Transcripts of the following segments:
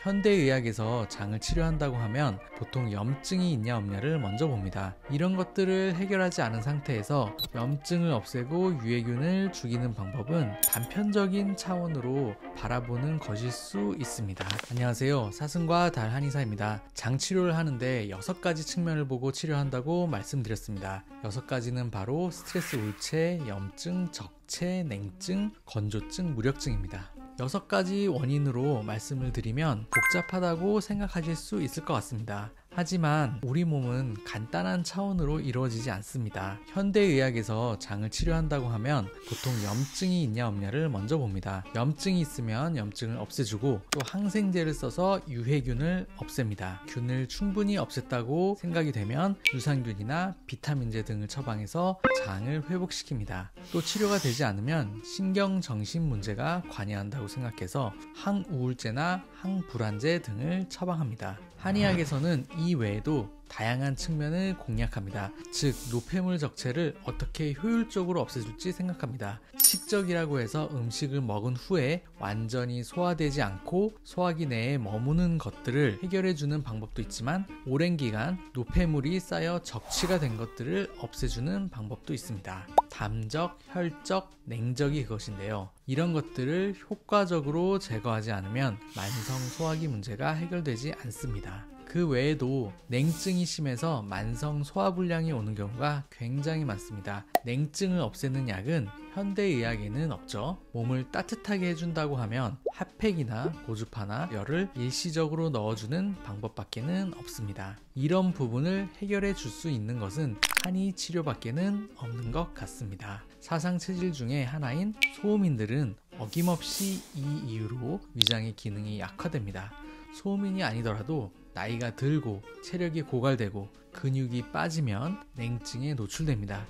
현대의학에서 장을 치료한다고 하면 보통 염증이 있냐 없냐를 먼저 봅니다. 이런 것들을 해결하지 않은 상태에서 염증을 없애고 유해균을 죽이는 방법은 단편적인 차원으로 바라보는 것일 수 있습니다. 안녕하세요, 사슴과 달 한의사입니다. 장 치료를 하는데 6가지 측면을 보고 치료한다고 말씀드렸습니다. 6가지는 바로 스트레스 울체, 염증, 적체, 냉증, 건조증, 무력증입니다. 6가지 원인으로 말씀을 드리면 복잡하다고 생각하실 수 있을 것 같습니다. 하지만 우리 몸은 간단한 차원으로 이루어지지 않습니다. 현대의학에서 장을 치료한다고 하면 보통 염증이 있냐 없냐를 먼저 봅니다. 염증이 있으면 염증을 없애주고 또 항생제를 써서 유해균을 없앱니다. 균을 충분히 없앴다고 생각이 되면 유산균이나 비타민제 등을 처방해서 장을 회복시킵니다. 또 치료가 되지 않으면 신경정신 문제가 관여한다고 생각해서 항우울제나 항불안제 등을 처방합니다. 한의학에서는 이 외에도 다양한 측면을 공략합니다. 즉, 노폐물 적체를 어떻게 효율적으로 없애줄지 생각합니다. 식적이라고 해서 음식을 먹은 후에 완전히 소화되지 않고 소화기 내에 머무는 것들을 해결해주는 방법도 있지만 오랜 기간 노폐물이 쌓여 적치가 된 것들을 없애주는 방법도 있습니다. 담적, 혈적, 냉적이 그것인데요. 이런 것들을 효과적으로 제거하지 않으면 만성 소화기 문제가 해결되지 않습니다. 그 외에도 냉증이 심해서 만성 소화불량이 오는 경우가 굉장히 많습니다. 냉증을 없애는 약은 현대의학에는 없죠. 몸을 따뜻하게 해준다고 하면 핫팩이나 고주파나 열을 일시적으로 넣어주는 방법밖에는 없습니다. 이런 부분을 해결해 줄 수 있는 것은 한의 치료밖에는 없는 것 같습니다. 사상체질 중에 하나인 소음인들은 어김없이 이 이유로 위장의 기능이 약화됩니다. 소음인이 아니더라도 나이가 들고 체력이 고갈되고 근육이 빠지면 냉증에 노출됩니다.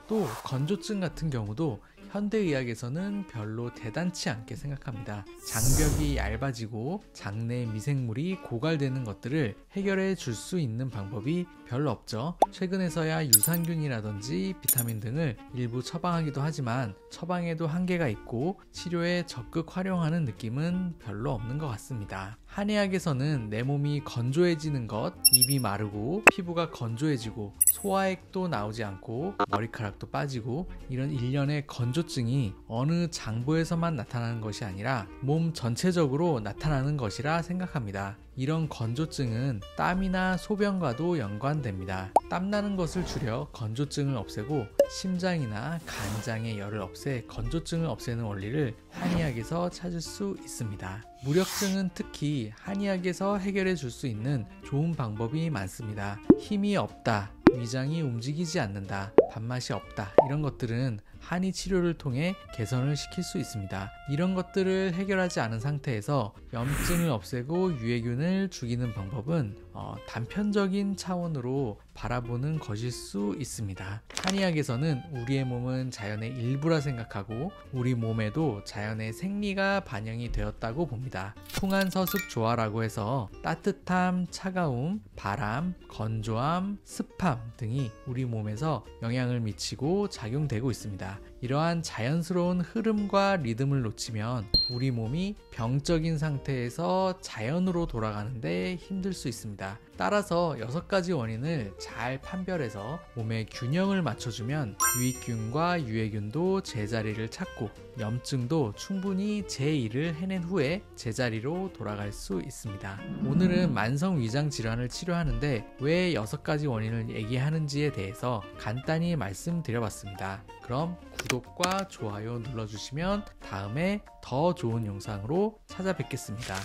또 건조증 같은 경우도 현대의학에서는 별로 대단치 않게 생각합니다. 장벽이 얇아지고 장내 미생물이 고갈되는 것들을 해결해 줄 수 있는 방법이 별로 없죠. 최근에서야 유산균이라든지 비타민 등을 일부 처방하기도 하지만 처방에도 한계가 있고 치료에 적극 활용하는 느낌은 별로 없는 것 같습니다. 한의학에서는 내 몸이 건조해지는 것, 입이 마르고 피부가 건조해지고 소화액도 나오지 않고 머리카락도 빠지고 이런 일련의 건조증이 어느 장부에서만 나타나는 것이 아니라 몸 전체적으로 나타나는 것이라 생각합니다. 이런 건조증은 땀이나 소변과도 연관됩니다. 땀나는 것을 줄여 건조증을 없애고 심장이나 간장의 열을 없애 건조증을 없애는 원리를 한의학에서 찾을 수 있습니다. 무력증은 특히 한의학에서 해결해 줄 수 있는 좋은 방법이 많습니다. 힘이 없다, 위장이 움직이지 않는다, 밥맛이 없다, 이런 것들은 한의 치료를 통해 개선을 시킬 수 있습니다. 이런 것들을 해결하지 않은 상태에서 염증을 없애고 유해균을 죽이는 방법은 단편적인 차원으로 바라보는 것일 수 있습니다. 한의학에서는 우리의 몸은 자연의 일부라 생각하고 우리 몸에도 자연의 생리가 반영이 되었다고 봅니다. 풍한서습조화라고 해서 따뜻함, 차가움, 바람, 건조함, 습함 등이 우리 몸에서 영향을 미치고 작용되고 있습니다. 이러한 자연스러운 흐름과 리듬을 놓치면 우리 몸이 병적인 상태에서 자연으로 돌아가는데 힘들 수 있습니다. 따라서 6가지 원인을 잘 판별해서 몸의 균형을 맞춰주면 유익균과 유해균도 제자리를 찾고 염증도 충분히 제 일을 해낸 후에 제자리로 돌아갈 수 있습니다. 오늘은 만성 위장 질환을 치료하는데 왜 6가지 원인을 얘기하는지에 대해서 간단히 말씀드려봤습니다. 그럼 구독과 좋아요 눌러주시면 다음에 더 좋은 영상으로 찾아뵙겠습니다.